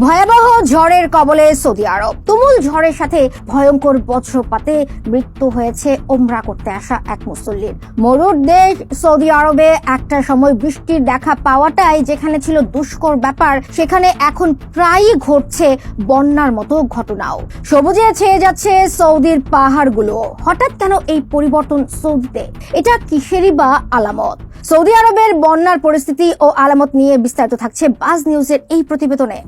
ভয়াবহ ঝড়ের কবলে সৌদি আরব। তুমুল ঝড়ের সাথে ভয়ঙ্কর বজ্রপাতে মৃত্যু হয়েছে ওমরা করতে আসা এক মুসল্লির। মরুর দেশ সৌদি আরবে একটা সময় বৃষ্টির দেখা পাওয়াটাই যেখানে ছিল দুষ্কর ব্যাপার, সেখানে এখন প্রায়ই ঘটছে বন্যার মতো ঘটনাও। সবুজে ছেয়ে যাচ্ছে সৌদির পাহাড়গুলো। হঠাৎ কেন এই পরিবর্তন সৌদিতে? এটা কিসেরই বা আলামত? সৌদি আরবের বন্যার পরিস্থিতি ও আলামত নিয়ে বিস্তারিত থাকছে বাজ নিউজের এই প্রতিবেদনে।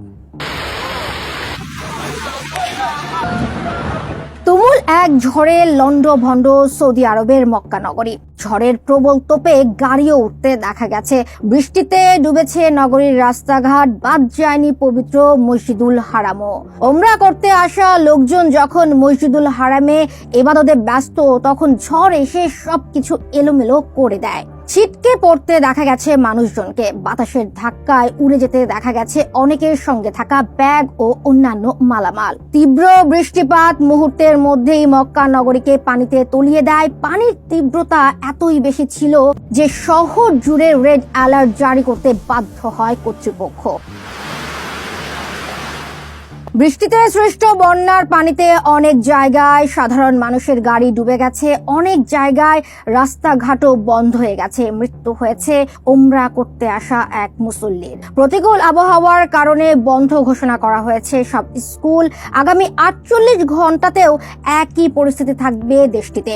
তুমুল এক ঝড়ে লন্ডভন্ড সৌদি আরবের মক্কা নগরী। ঝড়ের প্রবল তোপে গাড়িও উঠতে দেখা গেছে। বৃষ্টিতে ডুবেছে নগরীর রাস্তাঘাট, বাদ যায়নি পবিত্র মসজিদুল হারামও। ওমরা করতে আসা লোকজন যখন মসজিদুল হারামে ইবাদতে ব্যস্ত, তখন ঝড় এসে সবকিছু এলোমেলো করে দেয়। ছিটকে পড়তে দেখা গেছে মানুষজনকে, বাতাসের ধাক্কায় উড়ে যেতে দেখা গেছে অনেকের সঙ্গে থাকা ব্যাগ ও অন্যান্য মালামাল। তীব্র বৃষ্টিপাত মুহূর্তের মধ্যেই মক্কা নগরীকে পানিতে তলিয়ে দেয়। পানির তীব্রতা এতই বেশি ছিল যে শহর জুড়ে রেড অ্যালার্ট জারি করতে বাধ্য হয় কর্তৃপক্ষ। বৃষ্টিতে সৃষ্ট বন্যার পানিতে অনেক জায়গায় সাধারণ মানুষের গাড়ি ডুবে গেছে, অনেক জায়গায় রাস্তাঘাটও বন্ধ হয়ে গেছে। মৃত্যু হয়েছে ওমরা করতে আসা এক মুসল্লির। প্রতিকূল আবহাওয়ার কারণে বন্ধ ঘোষণা করা হয়েছে সব স্কুল। আগামী 48 ঘন্টাতেও একই পরিস্থিতি থাকবে দেশটিতে।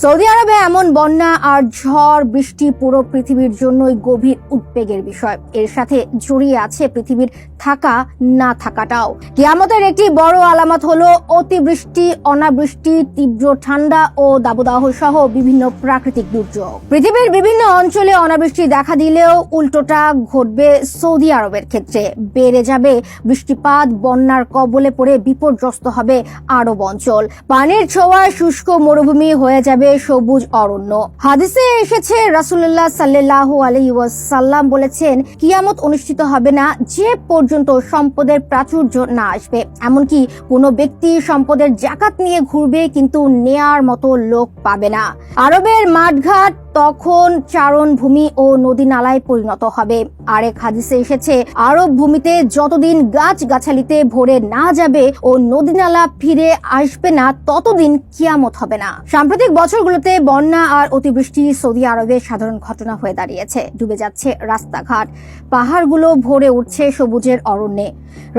সৌদি আরবে এমন বন্যা আর ঝড় বৃষ্টি পুরো পৃথিবীর জন্যই গভীর উদ্বেগের বিষয়। এর সাথে জড়িয়ে আছে পৃথিবীর থাকা না থাকাটাও। কিয়ামতের একটি বড় আলামত হলো অতিবৃষ্টি, অনাবৃষ্টি, তীব্র ঠান্ডা ও দাবদাহ সহ বিভিন্ন প্রাকৃতিক দুর্যোগ। পৃথিবীর বিভিন্ন অঞ্চলে অনাবৃষ্টি দেখা দিলেও উল্টোটা ঘটবে সৌদি আরবের ক্ষেত্রে। বেড়ে যাবে বৃষ্টিপাত, বন্যার কবলে পড়ে বিপর্যস্ত হবে আরব অঞ্চল। পানির ছোঁয়ায় শুষ্ক মরুভূমি হয়ে যাবে সবুজ অরণ্য। হাদিসে এসেছে, রাসূলুল্লাহ সাল্লাল্লাহু আলাইহি ওয়াসাল্লাম বলেছেন, কিয়ামত অনুষ্ঠিত হবে না যে পর্যন্ত সম্পদের প্রাচুর্য না আসবে। এমনকি কোনো ব্যক্তি সম্পদের যাকাত নিয়ে ঘুরবে কিন্তু নেয়ার মতো লোক পাবে না। আরবের মাঠঘাট তখন চারণ ভূমি ও নদী নালায় পরিণত হবে। আরেক হাদিসে এসেছে, আরব ভূমিতে যতদিন গাছ গাছালিতে ভরে না যাবে ও নদী নালা ফিরে আসবে না, ততদিন কিয়ামত হবে না। সাম্প্রতিক বছরগুলোতে বন্যা আর অতিবৃষ্টি সৌদি আরবের সাধারণ ঘটনা হয়ে দাঁড়িয়েছে। ডুবে যাচ্ছে রাস্তাঘাট, পাহাড়গুলো ভরে উঠছে সবুজের অরণ্যে।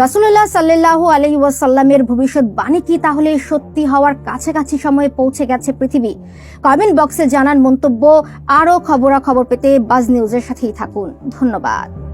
রাসূলুল্লাহ সাল্লাল্লাহু আলাইহি ওয়াসাল্লামের ভবিষ্যৎবাণী কি তাহলে সত্যি হওয়ার কাছাকাছি সময়ে পৌঁছে গেছে পৃথিবী? কমেন্ট বক্সে জানান মন্তব্য। আরো খবরাখবর পেতে বাজ নিউজের সাথেই থাকুন। ধন্যবাদ।